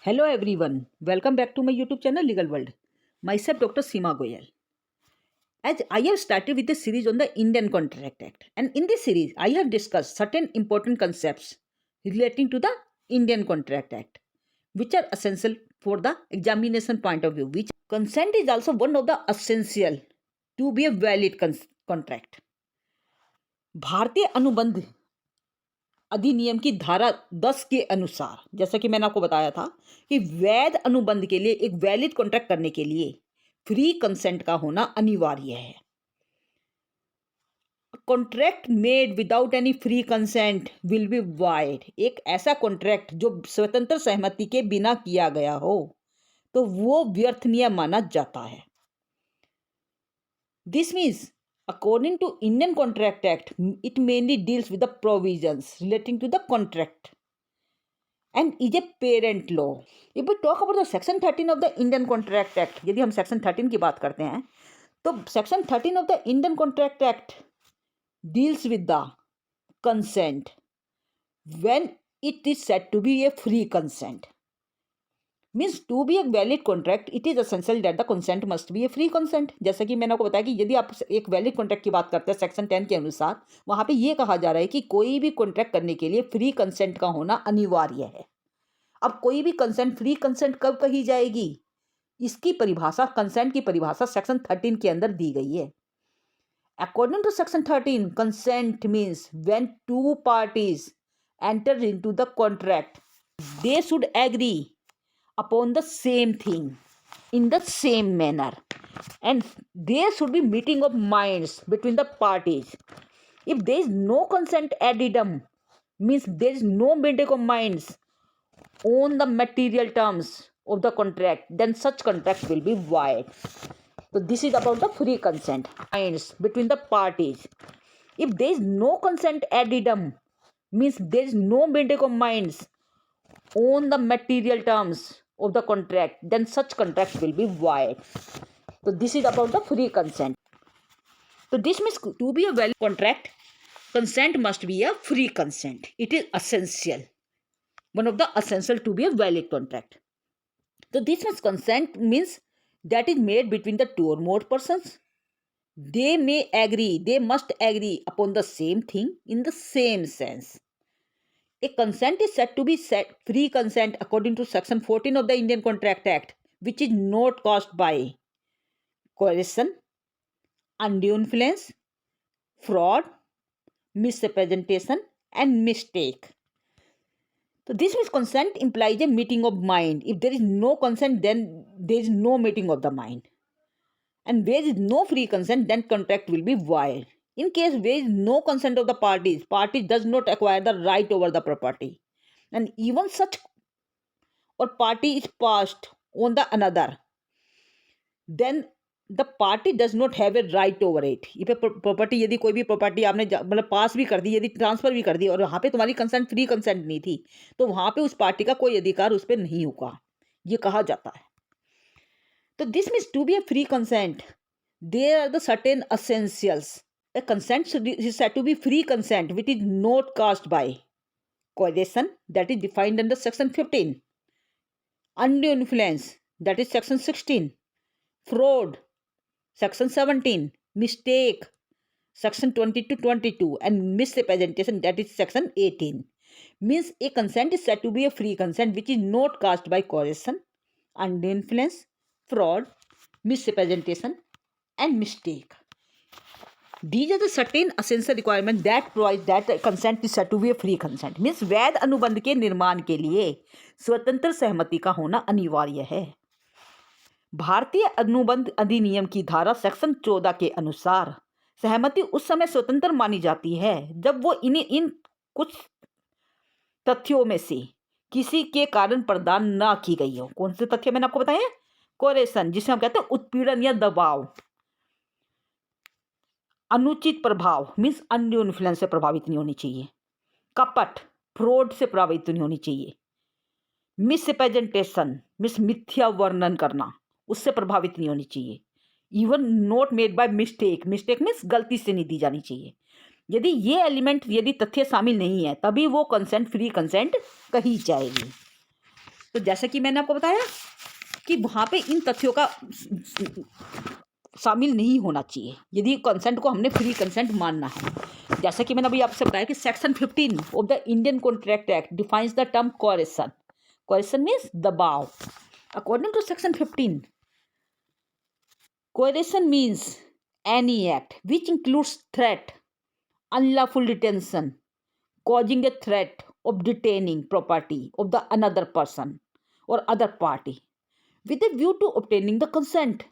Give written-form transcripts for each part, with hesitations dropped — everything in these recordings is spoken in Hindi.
Hello everyone, welcome back to my YouTube channel Legal World. Myself Dr. Seema Goyal. As I have started with a series on the Indian Contract Act, and in this series I have discussed certain important concepts relating to the Indian Contract Act, which are essential for the examination point of view. Which consent is also one of the essential to be a valid contract. भारतीय अनुबंध अधिनियम की धारा 10 के अनुसार, जैसा कि मैंने आपको बताया था कि वैध अनुबंध के लिए एक वैलिड कॉन्ट्रैक्ट करने के लिए फ्री कंसेंट का होना अनिवार्य है। Contract made without any free consent will be wide. एक ऐसा कॉन्ट्रैक्ट जो स्वतंत्र सहमति के बिना किया गया हो तो वो व्यर्थनीय माना जाता है। This means according to Indian Contract Act, it mainly deals with the provisions relating to the contract and is a parent law. If we talk about the section 13 of the Indian Contract Act, यदि हम section 13 की बात करते हैं तो section 13 of the Indian Contract Act deals with the consent when it is said to be a free consent. Means to be एक valid contract it is essential that the consent must be a free consent. जैसा कि मैंने आपको बताया कि यदि आप एक वैलिड कॉन्ट्रैक्ट की बात करते हैं सेक्शन 10 के अनुसार, वहाँ पे ये कहा जा रहा है कि कोई भी कॉन्ट्रैक्ट करने के लिए फ्री कंसेंट का होना अनिवार्य है। अब कोई भी कंसेंट फ्री कंसेंट कब कही जाएगी, इसकी परिभाषा, कंसेंट की परिभाषा सेक्शन 13 के अंदर दी गई है। According to section 13, consent means when two parties enter into the contract they should agree upon the same thing in the same manner and there should be meeting of minds between the parties. If there is no consent addendum, means there is no meeting of minds on the material terms of the contract, then such contract will be void. So this is about the free consent, minds between the parties. If there is no consent addendum, means there is no meeting of minds on the material terms of the contract, then such contract will be void. So this is about the free consent. So this means to be a valid contract, consent must be a free consent. It is essential, one of the essential to be a valid contract. So this means consent means that is made between the two or more persons. They may agree, they must agree upon the same thing in the same sense. A consent is said to be free consent according to section 14 of the Indian Contract Act, which is not caused by coercion, undue influence, fraud, misrepresentation, and mistake. So this means consent implies a meeting of mind. If there is no consent, then there is no meeting of the mind. And where there is no free consent, then contract will be void. In case there is no consent of the parties, party does not acquire the right over the property, and even such or party is passed on the another, then the party does not have a right over it. ये प्रॉपर्टी, यदि कोई भी प्रॉपर्टी आपने मतलब पास भी कर दी, यदि ट्रांसफर भी कर दी और वहाँ पे तुम्हारी कंसेंट फ्री कंसेंट नहीं थी, तो वहाँ पे उस पार्टी का कोई अधिकार उस पर नहीं होगा, ये कहा जाता है। तो this means to be a free consent there are the certain essentials. A consent is said to be free consent which is not caused by coercion, that is defined under section 15, undue influence, that is section 16, fraud, section 17, mistake, section 20 to 22, and misrepresentation, that is section 18. Means a consent is said to be a free consent which is not caused by coercion, undue influence, fraud, misrepresentation, and mistake. These are the certain essential requirements that provide that consent is said to be a free consent. Means वैध अनुबंध के निर्माण के लिए स्वतंत्र सहमति का होना अनिवार्य है। भारतीय अनुबंध अधिनियम की धारा सेक्शन 14 के अनुसार सहमति उस समय स्वतंत्र मानी जाती है जब वो इन कुछ तथ्यों में से किसी के कारण प्रदान ना की गई हो। कौन से तथ्य मैंने आपको बताया? कोरेशन, जिसे हम कहते हैं उत्पीड़न या दबाव, अनुचित प्रभाव मीन्स अनड्यू इन्फ्लुएंस से प्रभावित नहीं होनी चाहिए, कपट फ्रॉड से प्रभावित नहीं होनी चाहिए, मिसरिप्रेजेंटेशन मीन्स मिथ्या वर्णन करना उससे प्रभावित नहीं होनी चाहिए, even note made by mistake, mistake means गलती से नहीं दी जानी चाहिए। यदि ये एलिमेंट, यदि तथ्य शामिल नहीं है तभी वो कंसेंट फ्री कंसेंट कही जाएगी। तो जैसे कि मैंने आपको बताया कि वहाँ पे इन तथ्यों का शामिल नहीं होना चाहिए यदि कंसेंट को हमने फ्री कंसेंट मानना है। जैसे कि मैंने अभी आपसे बताया कि section 15 of the Indian contract act defines the term coercion. Coercion means दबाव। According to section 15, coercion means any act which includes threat, unlawful detention, causing a threat of detaining property of the another person or other party with a view to obtaining the consent,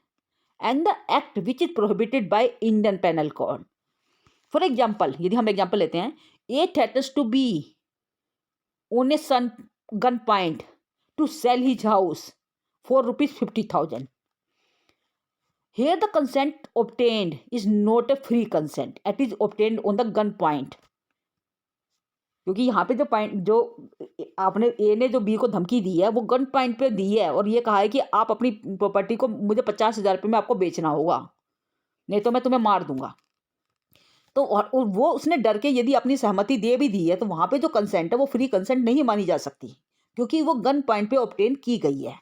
and the act which is prohibited by Indian Penal Code. For example, यदि हम एग्जाम्पल लेते हैं, A threatens to be on a gun point to sell his house for ₹50,000. Here the consent obtained is not a free consent. It is obtained on the gun point. क्योंकि यहाँ पे जो आपने ए ने जो बी को धमकी दी है वो गन पॉइंट पे दी है और ये कहा है कि आप अपनी प्रॉपर्टी को मुझे 50,000 रुपये में आपको बेचना होगा, नहीं तो मैं तुम्हें मार दूंगा। तो और वो उसने डर के यदि अपनी सहमति दे भी दी है तो वहाँ पे जो कंसेंट है वो फ्री कंसेंट नहीं मानी जा सकती क्योंकि वो गन पॉइंट पे ऑब्टेन की गई है।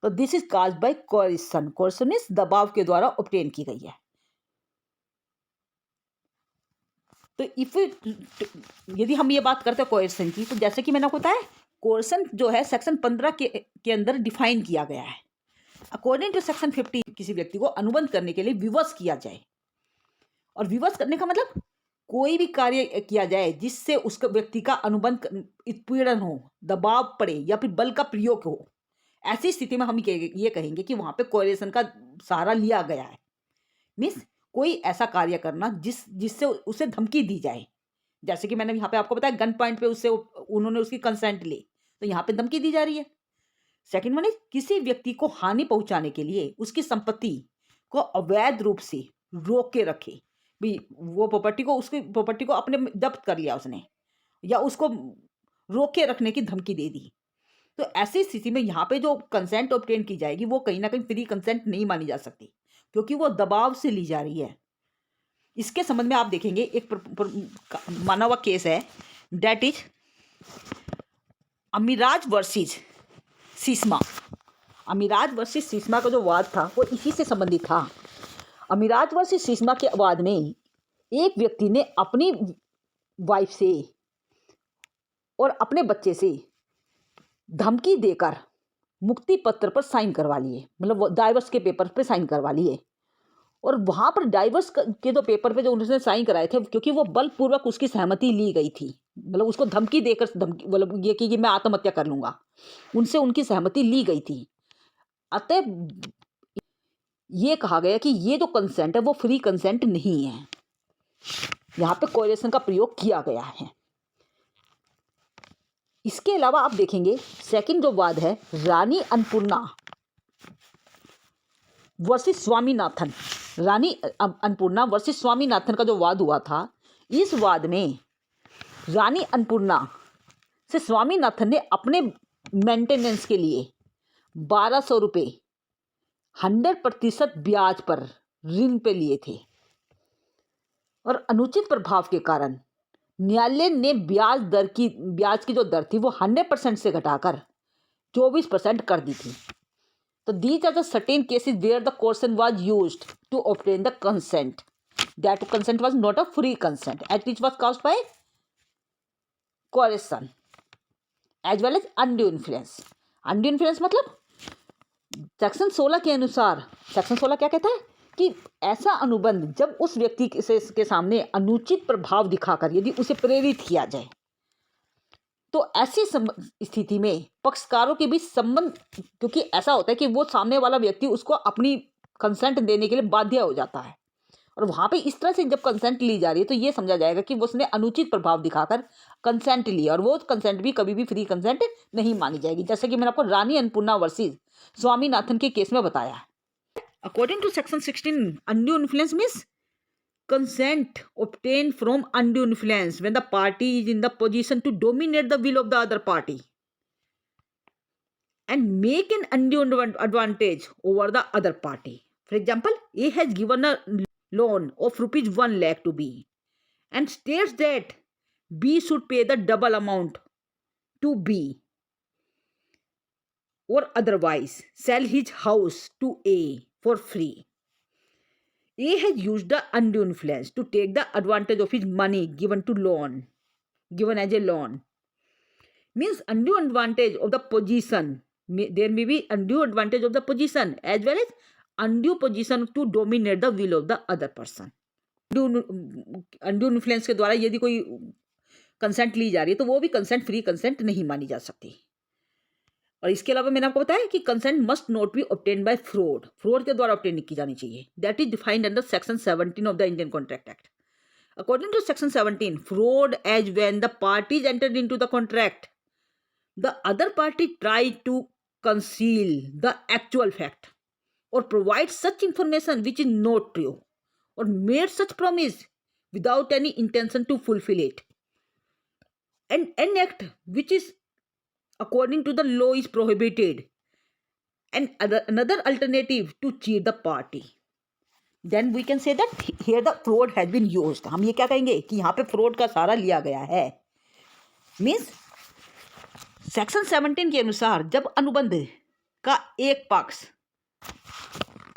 तो this is caused by coercion. Coercion is दबाव के द्वारा ऑब्टेन की गई है। तो यदि हम ये बात करते हैं कोएरिशन की, तो जैसे कि मैंने आपको बताया कोएरिशन जो है सेक्शन 15 के अंदर डिफाइन किया गया है। अकॉर्डिंग टू सेक्शन 50 किसी व्यक्ति को अनुबंध करने के लिए विवश किया जाए, और विवश करने का मतलब कोई भी कार्य किया जाए जिससे उसका व्यक्ति का अनुबंध उत्पीड़न हो, दबाव पड़े या फिर बल का प्रयोग हो, ऐसी स्थिति में हम ये कहेंगे कि वहां पे कोएरिशन का सहारा लिया गया है। मीन्स कोई ऐसा कार्य करना जिससे उसे धमकी दी जाए। जैसे कि मैंने यहाँ पे आपको बताया गन पॉइंट पे उससे उन्होंने उसकी कंसेंट ली, तो यहाँ पे धमकी दी जा रही है। सेकंड वन, किसी व्यक्ति को हानि पहुंचाने के लिए उसकी संपत्ति को अवैध रूप से रोक के रखे, भी वो उसकी प्रॉपर्टी को अपने जब्त कर लिया उसने या उसको रोक के रखने की धमकी दे दी, तो ऐसी स्थिति में यहाँ पे जो कंसेंट ऑब्टेन की जाएगी वो कहीं ना कहीं फ्री कंसेंट नहीं मानी जा सकती क्योंकि वो दबाव से ली जा रही है। इसके संबंध में आप देखेंगे एक माना हुआ केस है, date is Amiraj versus सीस्मा। Amiraj versus सीस्मा का जो वाद था वो इसी से संबंधित था। अमीराज वर्सेस सीस्मा के वाद में एक व्यक्ति ने अपनी वाइफ से और अपने बच्चे से धमकी देकर मुक्ति पत्र पर साइन करवा लिए, मतलब डाइवर्स के पेपर पे साइन करवा लिए। और वहाँ पर डाइवर्स के जो पेपर पे जो उन्होंने साइन कराए थे, क्योंकि वो बलपूर्वक उसकी सहमति ली गई थी, मतलब उसको धमकी देकर मतलब ये कि मैं आत्महत्या कर लूँगा, उनसे उनकी सहमति ली गई थी। अतः ये कहा गया कि ये जो कंसेंट है वो फ्री कंसेंट नहीं है, यहाँ पे कोएरिशन का प्रयोग किया गया है। इसके अलावा आप देखेंगे सेकंड जो वाद है रानी अन्नपूर्णा वर्सेस स्वामीनाथन। रानी अन्नपूर्णा वर्सेस स्वामीनाथन का जो वाद हुआ था, इस वाद में रानी अन्नपूर्णा से स्वामीनाथन ने अपने मेंटेनेंस के लिए 1200 रुपये 100% ब्याज पर ऋण पे लिए थे, और अनुचित प्रभाव के कारण न्यायालय ने ब्याज की जो दर थी वो 100% से घटाकर 24% कर दी थी। तो these are the certain cases where the coercion was used to obtain the consent. That consent was not a free consent, and it was caused by coercion as well as undue influence. Undue influence मतलब सेक्शन 16 के अनुसार, सेक्शन 16 क्या कहता है कि ऐसा अनुबंध जब उस व्यक्ति के सामने अनुचित प्रभाव दिखाकर यदि उसे प्रेरित किया जाए, तो ऐसी स्थिति में पक्षकारों के बीच संबंध, क्योंकि ऐसा होता है कि वो सामने वाला व्यक्ति उसको अपनी कंसेंट देने के लिए बाध्य हो जाता है, और वहाँ पे इस तरह से जब कंसेंट ली जा रही है तो ये समझा जाएगा कि वो उसने अनुचित प्रभाव दिखाकर कंसेंट लिया, और वो कंसेंट भी कभी भी फ्री कंसेंट नहीं मानी जाएगी, जैसे कि मैंने आपको रानी अन्नपूर्णा वर्सेस स्वामीनाथन के केस में बताया है। According to section 16, undue influence means consent obtained from undue influence when the party is in the position to dominate the will of the other party and make an undue advantage over the other party. For example, A has given a loan of rupees 1 lakh to B and states that B should pay the double amount to B. or otherwise sell his house to A for free. A has used the undue influence to take the advantage of his money given as a loan. Means undue advantage of the position. There may be undue advantage of the position as well as undue position to dominate the will of the other person. undue influence के द्वारा यदि कोई कंसेंट ली जा रही है तो वो भी कंसेंट फ्री कंसेंट नहीं मानी जा सकती। और इसके अलावा मैंने आपको बताया कि consent must not be obtain by fraud के द्वारा ऑब्टेन की जानी चाहिए। That is defined under section 17 of the Indian contract act. According to section 17, fraud as when the parties entered into the contract the other party tried to conceal the actual fact or provide such information which is not true or made such promise without any intention to fulfill it. And an act which is according to the law is prohibited and another alternative to cheat the party. Then we can say that here the fraud has been used. हम ये क्या कहेंगे कि यहाँ पे फ्रॉड का सहारा लिया गया है। मीन्स सेक्शन 17 के अनुसार जब अनुबंध का एक पक्ष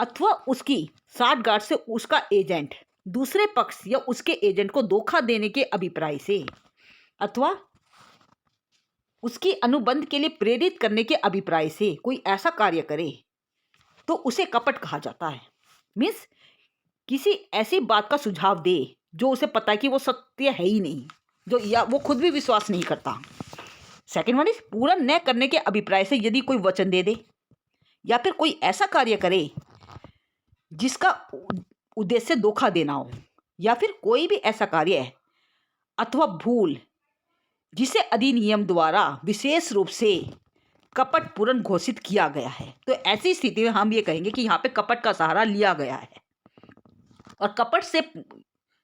अथवा उसकी साठगांठ से उसका एजेंट दूसरे पक्ष या उसके एजेंट को धोखा देने के अभिप्राय से अथवा उसकी अनुबंध के लिए प्रेरित करने के अभिप्राय से कोई ऐसा कार्य करे तो उसे कपट कहा जाता है। मीन्स किसी ऐसी बात का सुझाव दे जो उसे पता है कि वो सत्य है ही नहीं, जो या वो खुद भी विश्वास नहीं करता। सेकेंड वन इज पूरा न करने के अभिप्राय से यदि कोई वचन दे या फिर कोई ऐसा कार्य करे जिसका उद्देश्य धोखा देना हो, या फिर कोई भी ऐसा कार्य है अथवा भूल जिसे अधिनियम द्वारा विशेष रूप से कपटपूर्ण घोषित किया गया है, तो ऐसी स्थिति में हम ये कहेंगे कि यहाँ पे कपट का सहारा लिया गया है। और कपट से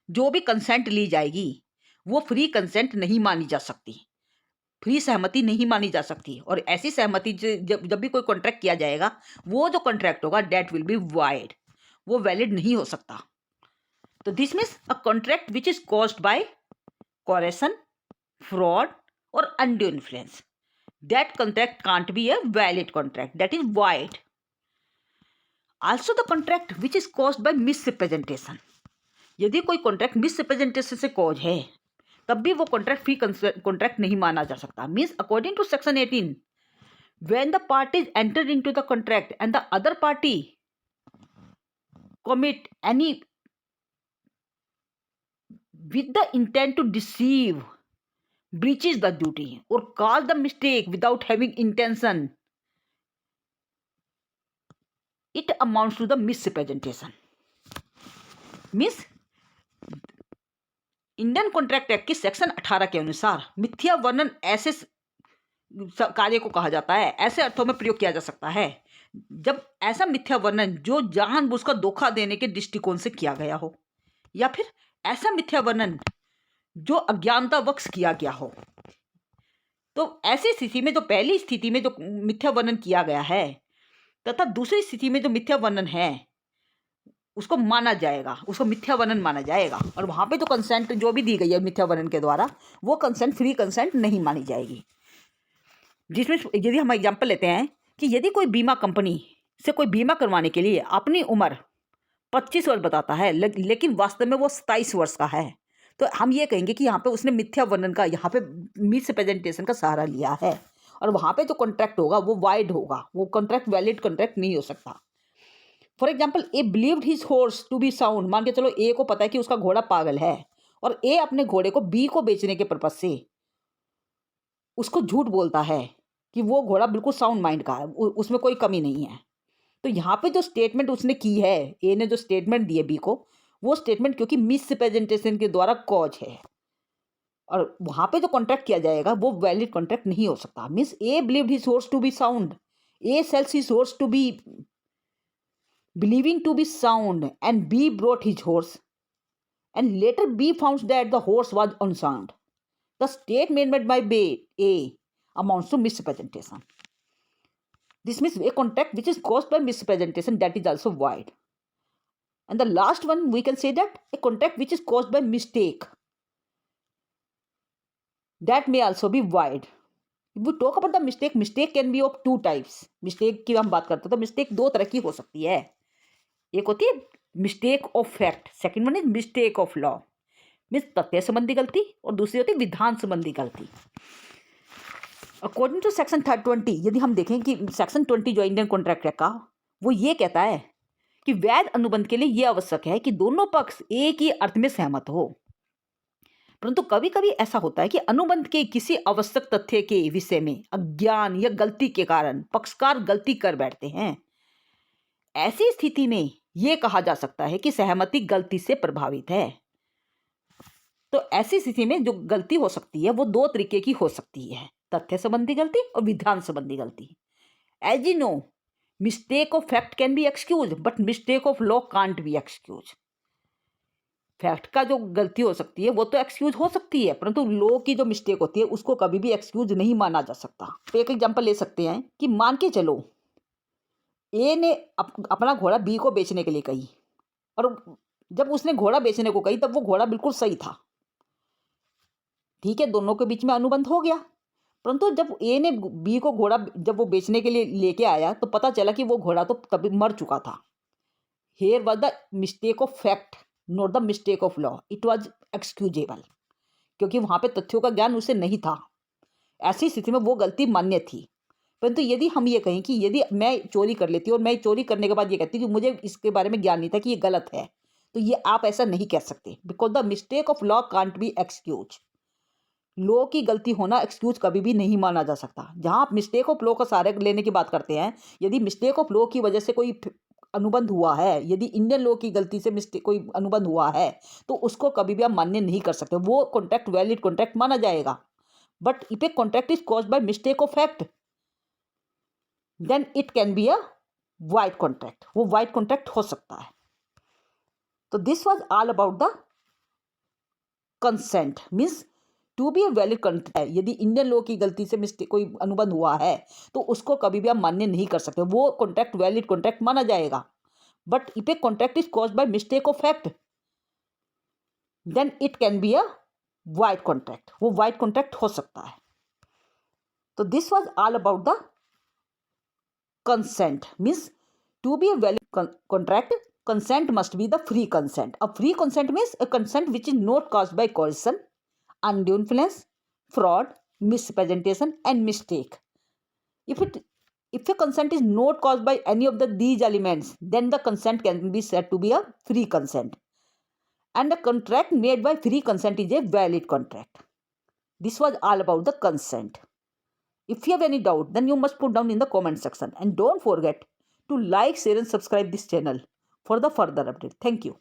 जो भी कंसेंट ली जाएगी वो फ्री कंसेंट नहीं मानी जा सकती, फ्री सहमति नहीं मानी जा सकती। और ऐसी सहमति जब भी कोई कॉन्ट्रैक्ट किया जाएगा वो जो कॉन्ट्रैक्ट होगा डेट विल बी वाइड, वो वैलिड नहीं हो सकता। तो this means a contract which is caused by coercion, fraud और undue influence, that contract can't be a valid contract, that is void. Also the contract which is caused by misrepresentation, यदि कोई कॉन्ट्रैक्ट मिसरिप्रेजेंटेशन से कॉज है तब भी वो कॉन्ट्रैक्ट फ्री कॉन्ट्रैक्ट नहीं माना जा सकता। Means according to section 18, when the parties enter into the contract and the other party commit any with the intent to deceive, breaches the duty or cause the mistake without having intention, it amounts to the misrepresentation. Means Indian contract act की सेक्शन 18 के अनुसार मिथ्या वर्णन ऐसे कार्य को कहा जाता है, ऐसे अर्थों में प्रयोग किया जा सकता है जब ऐसा मिथ्या वर्णन जो जानबूझकर धोखा देने के दृष्टिकोण से किया गया हो, या फिर ऐसा मिथ्या वर्णन जो अज्ञानतावश किया गया हो। तो ऐसी स्थिति में जो पहली स्थिति में जो मिथ्या वर्णन किया गया है तथा दूसरी स्थिति में जो मिथ्या वर्णन है उसको माना जाएगा, उसको मिथ्या वर्णन माना जाएगा। और वहाँ पे जो कंसेंट जो भी दी गई है मिथ्या वर्णन के द्वारा वो कंसेंट फ्री कंसेंट नहीं मानी जाएगी। जिसमें यदि हम एग्जाम्पल लेते हैं कि यदि कोई बीमा कंपनी से कोई बीमा करवाने के लिए अपनी उम्र 25 वर्ष बताता है लेकिन वास्तव में वो 27 वर्ष का है, तो हम ये कहेंगे कि यहाँ पे उसने मिथ्या वर्णन का यहाँ पे मिसरिप्रेजेंटेशन का सहारा लिया है और वहाँ पे जो कॉन्ट्रैक्ट होगा वो वाइड होगा, वो कॉन्ट्रैक्ट वैलिड कॉन्ट्रैक्ट नहीं हो सकता। For example, A believed his horse to be sound, मान के चलो ए को पता है कि उसका घोड़ा पागल है और ए अपने घोड़े को बी को बेचने के पर्पज से उसको झूठ बोलता है कि वो घोड़ा बिल्कुल साउंड माइंड का है, उसमें कोई कमी नहीं है। तो यहाँ पे जो स्टेटमेंट उसने की है, ए ने जो स्टेटमेंट दी है बी को, वो स्टेटमेंट क्योंकि मिसरिप्रेजेंटेशन के द्वारा कॉज है और वहाँ पे जो कॉन्ट्रैक्ट किया जाएगा वो वैलिड कॉन्ट्रैक्ट नहीं हो सकता। Means A believed his horse to be sound, A sells his horse to be believing to be sound, and B brought his horse and later B found that the horse was unsound. The statement made by A amounts to misrepresentation. This means a contract which is caused by misrepresentation, that is also void. And the last one we can say that a contract which is caused by mistake, that may also be void. We talk about the mistake, mistake can be of two types. Mistake की हम बात करते हैं तो मिस्टेक दो तरह की हो सकती है। एक होती है mistake of fact, second one is mistake of law, means तथ्य संबंधी गलती, और दूसरी होती है विधान संबंधी गलती। अकॉर्डिंग टू सेक्शन 320, यदि हम देखें कि सेक्शन 20 जो इंडियन कॉन्ट्रैक्ट एक्ट का, वो ये कहता है कि वैध अनुबंध के लिए यह आवश्यक है कि दोनों पक्ष एक ही अर्थ में सहमत हो। परंतु कभी कभी ऐसा होता है कि अनुबंध के किसी आवश्यक तथ्य के विषय में अज्ञान या गलती के कारण पक्षकार गलती कर बैठते हैं। ऐसी स्थिति में यह कहा जा सकता है कि सहमति गलती से प्रभावित है। तो ऐसी स्थिति में जो गलती हो सकती है वो दो तरीके की हो सकती है, तथ्य संबंधी गलती और विधान संबंधी गलती। As you know, mistake of fact can be excuse but mistake of law can't be excuse. Fact का जो गलती हो सकती है वो तो एक्सक्यूज हो सकती है, परंतु लॉ की जो मिस्टेक होती है उसको कभी भी एक्सक्यूज नहीं माना जा सकता। तो एक एग्जांपल ले सकते हैं कि मान के चलो ए ने अपना घोड़ा बी को बेचने के लिए कही, और जब उसने घोड़ा बेचने को कही तब वो घोड़ा बिल्कुल सही था। ठीक है, दोनों के बीच में अनुबंध हो गया। परंतु जब ए ने बी को घोड़ा जब वो बेचने के लिए लेके आया तो पता चला कि वो घोड़ा तो तभी मर चुका था। Here was the mistake of fact, not the mistake of law. It was excusable, क्योंकि वहां पे तथ्यों का ज्ञान उसे नहीं था। ऐसी स्थिति में वो गलती मान्य थी। परंतु यदि हम ये कहें कि यदि मैं चोरी कर लेती और मैं चोरी करने के बाद ये कहती कि मुझे इसके बारे में ज्ञान नहीं था कि ये गलत है, तो ये आप ऐसा नहीं कह सकते, because the mistake of law can't be excuse. Law की गलती होना एक्सक्यूज कभी भी नहीं माना जा सकता। जहां आप मिस्टेक ऑफ लॉ का सहारा लेने की बात करते हैं, यदि मिस्टेक ऑफ लॉ की वजह से कोई अनुबंध हुआ है, यदि इंडियन लॉ की गलती से मिस्टेक कोई अनुबंध हुआ है, तो उसको कभी भी आप मान्य नहीं कर सकते। वो कॉन्ट्रैक्ट वैलिड कॉन्ट्रैक्ट माना जाएगा। But if a contract is caused by mistake of fact, then it can be a void contract. वो वाइड कॉन्ट्रैक्ट हो सकता है। तो this was all about the consent, means to be a valid contract. यदि इंडियन लॉ की गलती से मिस्टेक कोई अनुबंध हुआ है तो उसको कभी भी आप मान्य नहीं कर सकते। वो कॉन्ट्रैक्ट वैलिड कॉन्ट्रैक्ट माना जाएगा। But if a contract is caused by mistake of fact, then it can be a void contract. वो वाइड कॉन्ट्रैक्ट हो सकता है। तो this was all about the consent, means to be a valid contract, consent must be the free consent. A free consent means a consent which is not caused by coercion, undue influence, fraud, misrepresentation and mistake. If a consent is not caused by any of these elements, then the consent can be said to be a free consent, and a contract made by free consent is a valid contract. This was all about the consent. If you have any doubt, then you must put down in the comment section, and don't forget to like, share and subscribe this channel for the further update. Thank you.